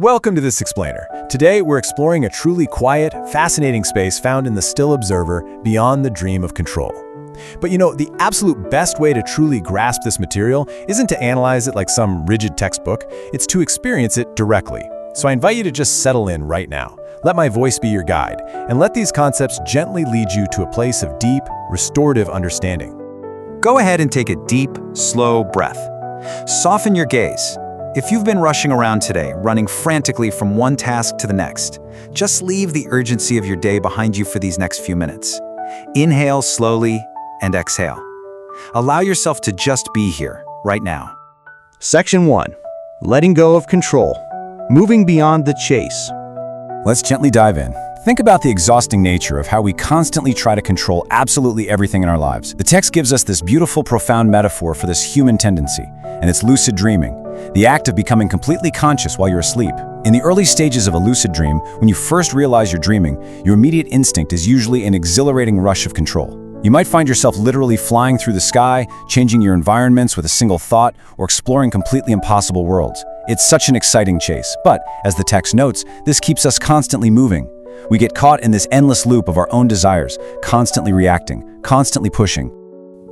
Welcome to this explainer. Today we're exploring a truly quiet, fascinating space found in the still observer beyond the dream of control. But the absolute best way to truly grasp this material isn't to analyze it like some rigid textbook, it's to experience it directly. So I invite you to just settle in right now. Let my voice be your guide, and let these concepts gently lead you to a place of deep, restorative understanding. Go ahead and take a deep, slow breath. Soften your gaze. If you've been rushing around today, running frantically from one task to the next, just leave the urgency of your day behind you for these next few minutes. Inhale slowly and exhale. Allow yourself to just be here, right now. Section 1. Letting go of control. Moving beyond the chase. Let's gently dive in. Think about the exhausting nature of how we constantly try to control absolutely everything in our lives. The text gives us this beautiful, profound metaphor for this human tendency, and it's lucid dreaming, the act of becoming completely conscious while you're asleep. In the early stages of a lucid dream, when you first realize you're dreaming, your immediate instinct is usually an exhilarating rush of control. You might find yourself literally flying through the sky, changing your environments with a single thought, or exploring completely impossible worlds. It's such an exciting chase, but, as the text notes, this keeps us constantly moving. We get caught in this endless loop of our own desires, constantly reacting, constantly pushing.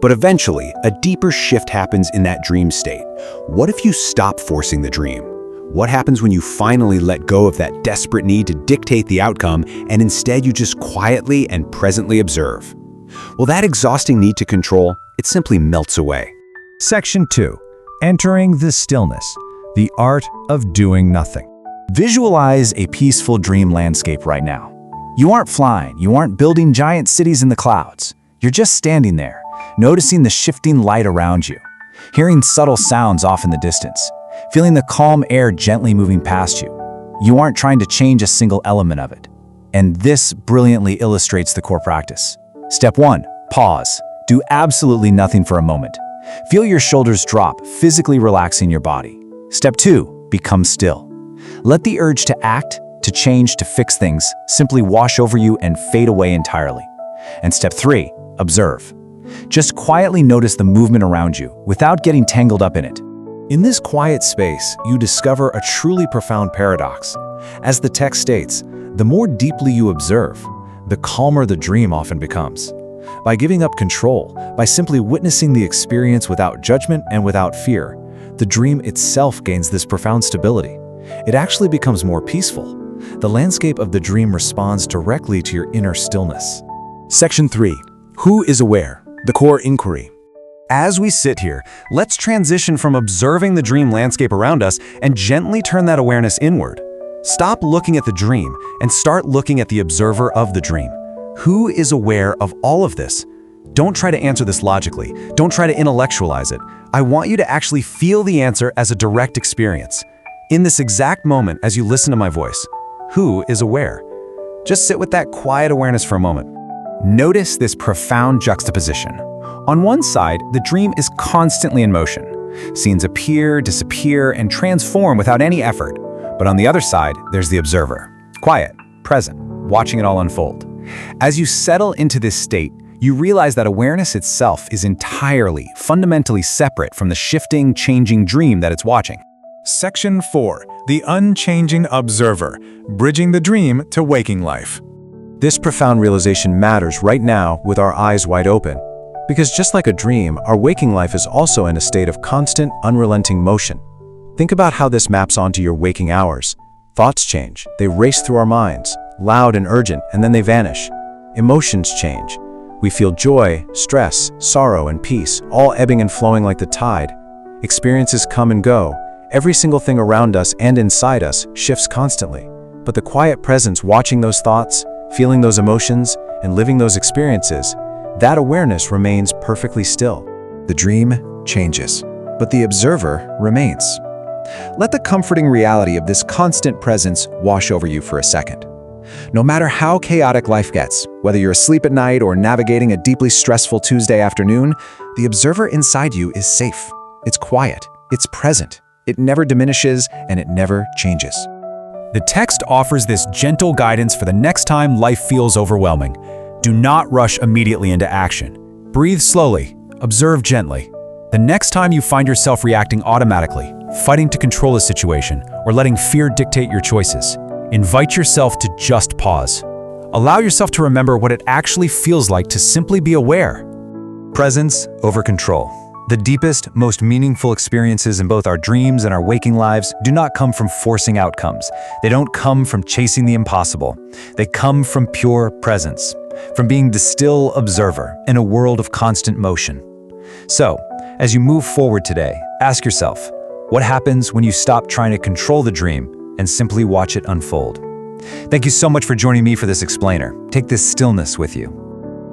But eventually, a deeper shift happens in that dream state. What if you stop forcing the dream? What happens when you finally let go of that desperate need to dictate the outcome and instead you just quietly and presently observe? Well, that exhausting need to control, it simply melts away. Section 2. Entering the stillness, the art of doing nothing. Visualize a peaceful dream landscape right now. You aren't flying, you aren't building giant cities in the clouds. You're just standing there, noticing the shifting light around you, hearing subtle sounds off in the distance, feeling the calm air gently moving past you. You aren't trying to change a single element of it. And this brilliantly illustrates the core practice. Step 1. Pause. Do absolutely nothing for a moment. Feel your shoulders drop, physically relaxing your body. Step 2. Become still. Let the urge to act, to change, to fix things simply wash over you and fade away entirely. And step 3. Observe. Just quietly notice the movement around you without getting tangled up in it. In this quiet space, you discover a truly profound paradox. As the text states, the more deeply you observe, the calmer the dream often becomes. By giving up control, by simply witnessing the experience without judgment and without fear, the dream itself gains this profound stability. It actually becomes more peaceful. The landscape of the dream responds directly to your inner stillness. Section 3. Who is aware? The core inquiry. As we sit here, let's transition from observing the dream landscape around us and gently turn that awareness inward. Stop looking at the dream and start looking at the observer of the dream. Who is aware of all of this? Don't try to answer this logically. Don't try to intellectualize it. I want you to actually feel the answer as a direct experience. In this exact moment, as you listen to my voice, who is aware? Just sit with that quiet awareness for a moment. Notice this profound juxtaposition. On one side, the dream is constantly in motion. Scenes appear, disappear, and transform without any effort. But on the other side, there's the observer. Quiet, present, watching it all unfold. As you settle into this state, you realize that awareness itself is entirely, fundamentally separate from the shifting, changing dream that it's watching. Section 4. The Unchanging Observer, Bridging the Dream to Waking Life. This profound realization matters right now with our eyes wide open. Because just like a dream, our waking life is also in a state of constant, unrelenting motion. Think about how this maps onto your waking hours. Thoughts change. They race through our minds, loud and urgent, and then they vanish. Emotions change. We feel joy, stress, sorrow, and peace, all ebbing and flowing like the tide. Experiences come and go. Every single thing around us and inside us shifts constantly. But the quiet presence watching those thoughts, feeling those emotions, and living those experiences, that awareness remains perfectly still. The dream changes, but the observer remains. Let the comforting reality of this constant presence wash over you for a second. No matter how chaotic life gets, whether you're asleep at night or navigating a deeply stressful Tuesday afternoon, the observer inside you is safe. It's quiet. It's present. It never diminishes and it never changes. The text offers this gentle guidance for the next time life feels overwhelming. Do not rush immediately into action. Breathe slowly, observe gently. The next time you find yourself reacting automatically, fighting to control a situation, or letting fear dictate your choices. Invite yourself to just pause. Allow yourself to remember what it actually feels like to simply be aware. Presence over control. The deepest, most meaningful experiences in both our dreams and our waking lives do not come from forcing outcomes. They don't come from chasing the impossible. They come from pure presence, from being the still observer in a world of constant motion. So, as you move forward today, ask yourself, what happens when you stop trying to control the dream and simply watch it unfold? Thank you so much for joining me for this explainer. Take this stillness with you.